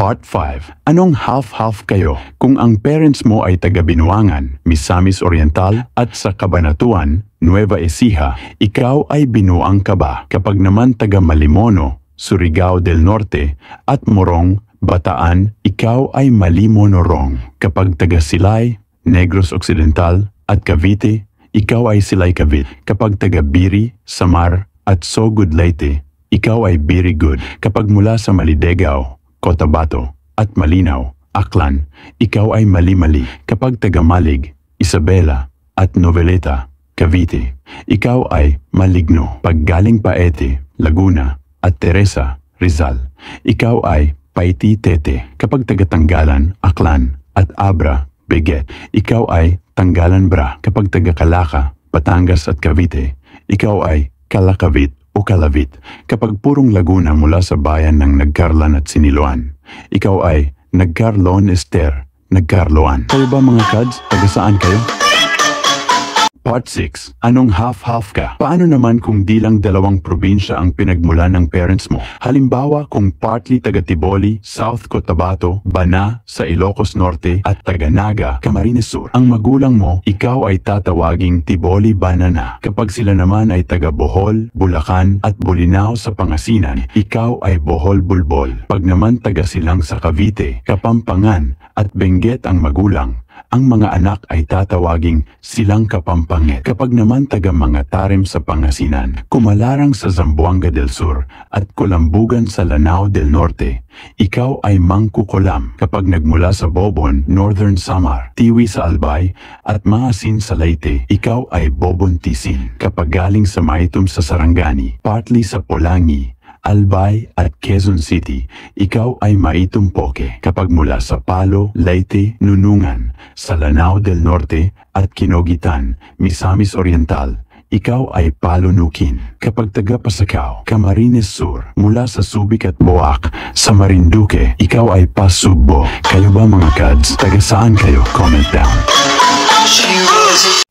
Part 5. Anong half-half kayo? Kung ang parents mo ay taga-Binuangan, Misamis Oriental at sa Cabanatuan, Nueva Ecija, ikaw ay binuang ka ba? Kapag naman taga-Malimono, Surigao del Norte at Morong, Bataan, ikaw ay Malimonorong. Kapag taga-Silay, Negros Occidental at Cavite, ikaw ay Silay Cavite. Kapag taga-Biri, Samar at Sogod Leyte, ikaw ay Biri Good. Kapag mula sa Malidegaw, Cotabato at Malinaw, Aklan, ikaw ay Mali-Mali. Kapag taga-Malig, Isabela at Noveleta, Cavite, ikaw ay Maligno. Pag galing Paete, Laguna at Teresa, Rizal, ikaw ay Paiti-Tete. Kapag taga-Tanggalan, Aklan at Abra, Benguet, ikaw ay Tanggalan Bra. Kapag taga-Calaca, Batangas at Cavite, ikaw ay Calacavit o Calavit. Kapag purong Laguna mula sa bayan ng Nagcarlan at Siniloan, ikaw ay Nagcarlon Ester, Nagcarloan. Kayo ba mga kads? Taga saan kayo? Part 6. Anong half-half ka? Paano naman kung di lang dalawang probinsya ang pinagmulan ng parents mo? Halimbawa kung partly taga Tiboli, South Cotabato, Bana, sa Ilocos Norte at taga Naga, Camarines Sur. Ang magulang mo, ikaw ay tatawaging Tiboli Banana. Kapag sila naman ay taga Bohol, Bulacan at Bolinao sa Pangasinan, ikaw ay Bohol Bulbol. Pag naman taga silang sa Cavite, Kapampangan at Benguet ang magulang, ang mga anak ay tatawaging Silang Kapampanget. Kapag naman taga mga Tarem sa Pangasinan, Kumalarang sa Zamboanga del Sur at Kulambugan sa Lanao del Norte, ikaw ay Mangkukulam. Kapag nagmula sa Bobon, Northern Samar, Tiwi sa Albay at Maasin sa Leyte, ikaw ay Bobon Tisin. Kapag galing sa Maitum sa Sarangani, partly sa Polangi, Albay at Quezon City, ikaw ay Maitum Poke. Kapag mula sa Palo, Leyte, Nunungan, sa Lanao del Norte at Kinogitan, Misamis Oriental, ikaw ay Palo Nukin. Kapag taga Pasacao, Camarines Sur, mula sa Subic at Boac, sa Marinduque, ikaw ay Pasugbo. Kayo ba mga kads? Taga saan kayo? Comment down.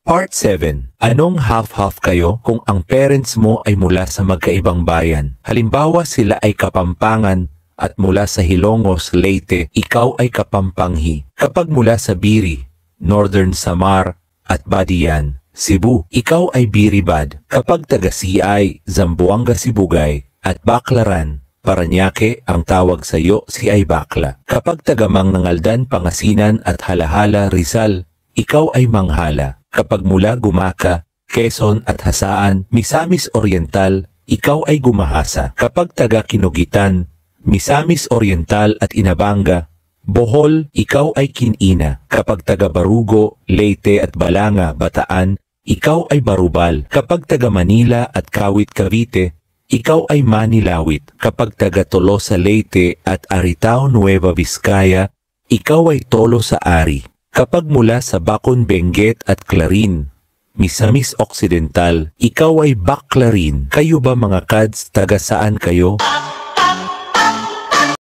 Part 7. Anong half-half kayo kung ang parents mo ay mula sa magkaibang bayan? Halimbawa sila ay Kapampangan at mula sa Hilongos, Leyte, ikaw ay Kapampanghi. Kapag mula sa Biri, Northern Samar at Badian, Cebu, ikaw ay Biribad. Kapag taga-CI, Zamboanga Sibugay at Baclaran, Parañaque, ang tawag sa iyo si ay Bakla. Kapag taga-Mang Nangaldan, Pangasinan at Halahala, Rizal, ikaw ay Manghala. Kapag mula Gumaka, Quezon at Hasaan, Misamis Oriental, ikaw ay Gumahasa. Kapag taga Kinogitan, Misamis Oriental at Inabanga, Bohol, ikaw ay Kinina. Kapag taga Barugo, Leyte at Balanga, Bataan, ikaw ay Barubal. Kapag taga Manila at Kawit, Cavite, ikaw ay Manilawit. Kapag taga Tolosa, Leyte at Aritao, Nueva Vizcaya, ikaw ay Tolo sa Ari. Kapag mula sa Bacon, Benguet at Clarin, Misamis Occidental, ikaw ay Baclarin. Kayo ba mga kads? Taga saan kayo?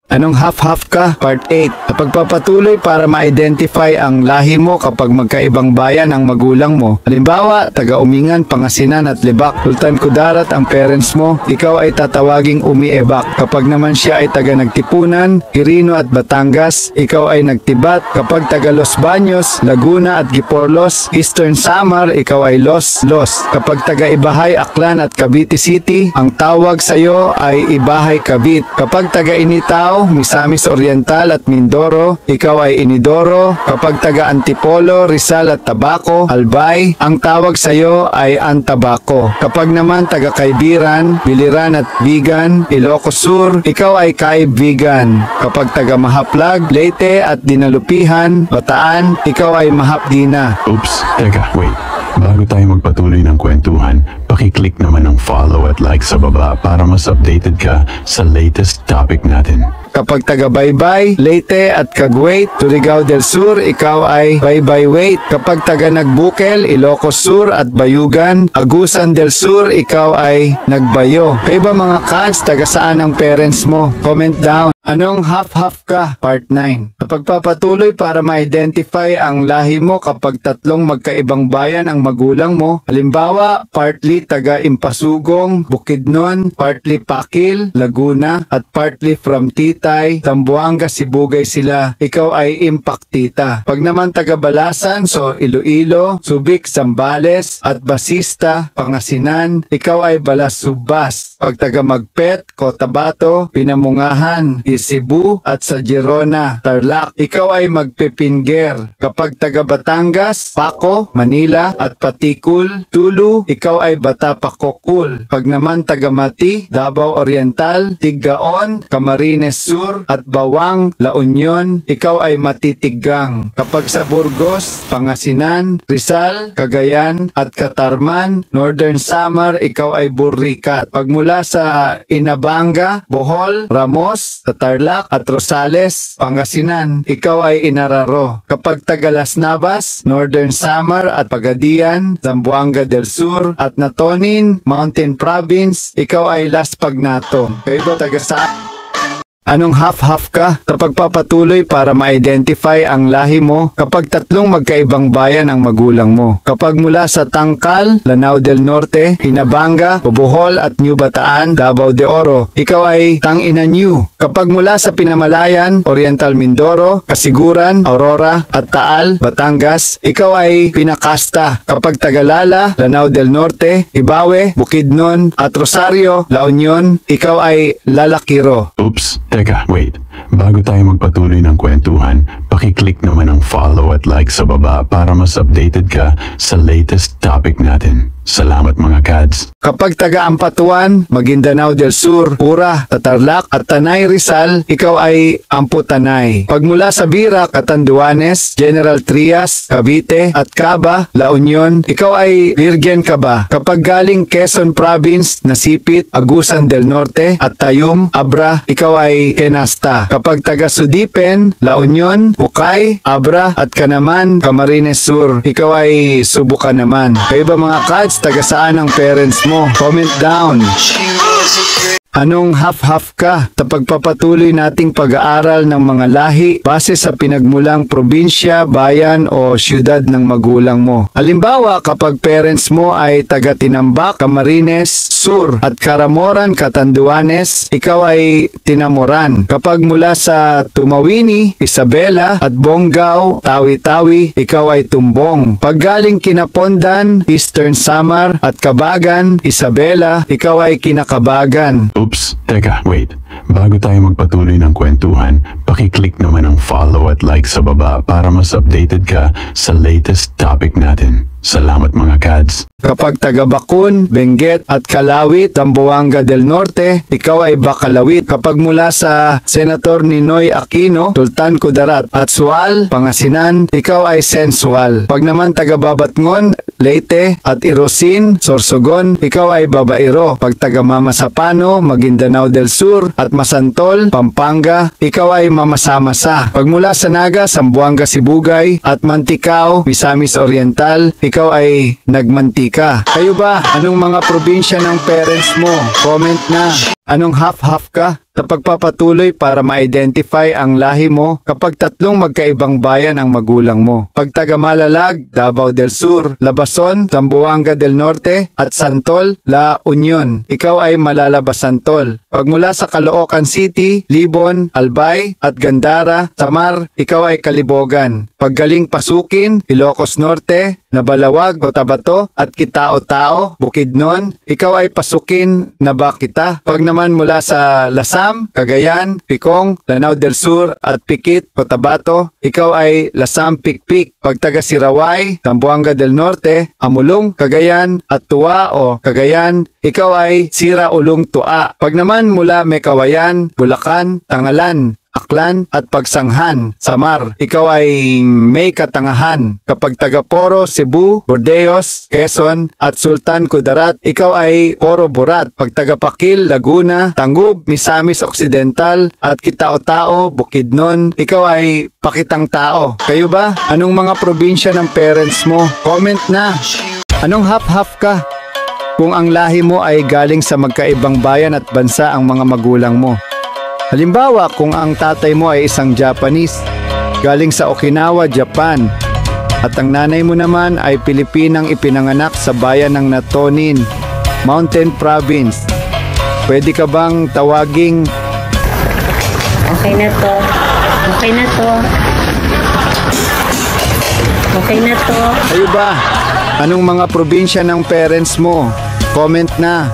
Anong half-half ka? Part 8. Pagpapatuloy para ma-identify ang lahi mo kapag magkaibang bayan ang magulang mo. Halimbawa, taga-Umingan, Pangasinan at Lebak. Sultan Kudarat ang parents mo, ikaw ay tatawaging Umiebak. Kapag naman siya ay taga-Nagtipunan, Quirino at Batangas, ikaw ay Nagtibat. Kapag taga-Los Baños, Laguna at Giporlos, Eastern Samar, ikaw ay Los. Kapag taga-Ibahay, Aklan at Cavite City, ang tawag sa iyo ay Ibahay Cavite. Kapag taga-Initao, Misamis Oriental at Mindoro, ikaw ay Inidoro. Kapag taga Antipolo, Rizal at Tabaco, Albay, ang tawag sa iyo ay Antabaco. Kapag naman taga Kaibiran, Biliran at Vigan, Ilocos Sur, ikaw ay Kaib Vigan. Kapag taga Mahaplag, Leyte at Dinalupihan, Bataan, ikaw ay Mahapdina. Oops, teka, wait. Bago tayo magpatuloy ng kwentuhan, pakiclick naman ng follow at like sa baba para mas updated ka sa latest topic natin. Kapag taga Baybay, Leyte at Caguete, Surigao del Sur, ikaw ay Baybaywait. Kapag taga Nagbukel, Ilocos Sur at Bayugan, Agusan del Sur, ikaw ay Nagbayo. Kayo ba mga kads? Taga saan ang parents mo? Comment down. Anong half-half ka? Part 9. Pagpapatuloy para ma-identify ang lahi mo kapag tatlong magkaibang bayan ang magulang mo. Halimbawa, partly partly taga Impasugong, Bukidnon, partly Pakil, Laguna, at partly from Titay, Zamboanga, Sibugay sila. Ikaw ay Impaktita. Pag naman taga Balasan, so Iloilo, Subic, Zambales, at Basista, Pangasinan, ikaw ay Balasubas. Pag taga Magpet, Cotabato, Pinamungahan, Cebu, at sa Girona, Tarlac, ikaw ay Magpipinger. Kapag taga Batangas, Paco, Manila, at Patikul, Tulu, ikaw ay Batapakokul. Pag naman taga Mati, Davao Oriental, Tiggaon, Camarines Sur, at Bawang, La Union, ikaw ay Matitigang. Kapag sa Burgos, Pangasinan, Rizal, Cagayan, at Catarman, Northern Samar, ikaw ay Burricat. Pag mula sa Inabanga, Bohol, Ramos, Tarlac, at Rosales, Pangasinan, ikaw ay Inararo. Kapag taga Las Navas, Northern Samar, at Pagadian, Zamboanga del Sur, at Natonin, Mountain Province, ikaw ay Las Pagnato. Kayo ba taga sa... Anong half-half ka? Kapag papatuloy para ma-identify ang lahi mo kapag tatlong magkaibang bayan ang magulang mo. Kapag mula sa Tangkal, Lanao del Norte, Hinabanga, Bohol at New Bataan, Davao de Oro, ikaw ay Tangina New. Kapag mula sa Pinamalayan, Oriental Mindoro, Kasiguran, Aurora at Taal, Batangas, ikaw ay Pinakasta. Kapag Tagalala, Lanao del Norte, Ibawe, Bukidnon at Rosario, La Union, ikaw ay Lalakiro. Oops, teka, wait. Bago tayo magpatuloy ng kwentuhan, pakiclick naman ang follow at like sa baba para mas updated ka sa latest topic natin. Salamat mga kads. Kapag taga Ampatuan, Maguindanao del Sur, Pura, Tatarlac at Tanay Rizal, ikaw ay Amputanay. Pag mula sa Bira, Catanduanes, General Trias, Cavite at Caba, La Union, ikaw ay Virgen Caba. Kapag galing Quezon Province, Nasipit, Agusan del Norte at Tayum, Abra, ikaw ay Kenasta. Kapag taga Sudipen, La Union, Bukay, Abra at Kanaman, Camarines Sur, ikaw ay Subukan naman. Kayo ba mga kads, taga saan ang parents mo? Comment down. Anong half-half ka? Sa pagpapatuloy nating pag-aaral ng mga lahi base sa pinagmulang probinsya, bayan o syudad ng magulang mo. Halimbawa, kapag parents mo ay taga Tinambak, Camarines Sur at Caramoran, Catanduanes, ikaw ay Tinamoran. Kapag mula sa Tumawini, Isabela at Bonggao, Tawi-Tawi, ikaw ay Tumbong. Pag galing Kinapondan, Eastern Samar at Kabagan, Isabela, ikaw ay Kinakabagan. Oops, teka, wait. Bago tayo magpatuloy ng kwentuhan, pakiclick naman ang follow at like sa baba para mas updated ka sa latest topic natin. Salamat mga kads. Kapag taga Bakun, Benguet at Kalawit, Zamboanga del Norte, ikaw ay Bakalawit. Kapag mula sa Senator Ninoy Aquino, Sultan Kudarat at Sual, Pangasinan, ikaw ay Sensual. Pag naman taga Babatngon, Leyte at Irosin, Sorsogon, ikaw ay Babairo. Pag taga Mamasapano, Maguindanao del Sur at Masantol, Pampanga, ikaw ay Mamasamasa. Pag mula sa Naga, Zamboanga, Sibugay at Mantikao, Misamis Oriental, ikaw ay Nagmantika. Kayo ba? Anong mga probinsya ng parents mo? Comment na. Anong half-half ka? Sa pagpapatuloy para ma-identify ang lahi mo kapag tatlong magkaibang bayan ang magulang mo. Pag taga Malalag, Davao del Sur, Labason, Zamboanga del Norte at Santol, La Union, ikaw ay Malalaba Santol. Pag mula sa Caloocan City, Libon, Albay at Gandara, Samar, ikaw ay Kalibogan. Pag galing Pasukin, Ilocos Norte, Nabalawag, Cotabato at Kitao-Tao, Bukidnon, ikaw ay Pasukin, Nabakita. Pag naman mula sa Lasam, Cagayan, Picong, Lanao del Sur at Pikit, Cotabato, ikaw ay Lasam Pikpik. Pag taga Siraway, Zamboanga del Norte, Amulong, Cagayan at Tua o Cagayan, ikaw ay Sira Ulong Tua. Pag naman mula Mekawayan, Bulacan, Tangalan, Aklan at Pagsanghan, Samar, ikaw ay May Katangahan. Kapag taga Poro, Cebu, Bordeos, Quezon at Sultan Kudarat, ikaw ay Poro Borat. Pag taga Pakil, Laguna, Tangub, Misamis Occidental at Kitao-Tao, Bukidnon, ikaw ay Pakitang Tao. Kayo ba? Anong mga probinsya ng parents mo? Comment na. Anong half-half ka? Kung ang lahi mo ay galing sa magkaibang bayan at bansa ang mga magulang mo. Halimbawa, kung ang tatay mo ay isang Japanese, galing sa Okinawa, Japan, at ang nanay mo naman ay Pilipinang ipinanganak sa bayan ng Natonin, Mountain Province. Pwede ka bang tawaging Okay na to. Okay na to. Okay na to. kayo ba? Anong mga probinsya ng parents mo? Comment na.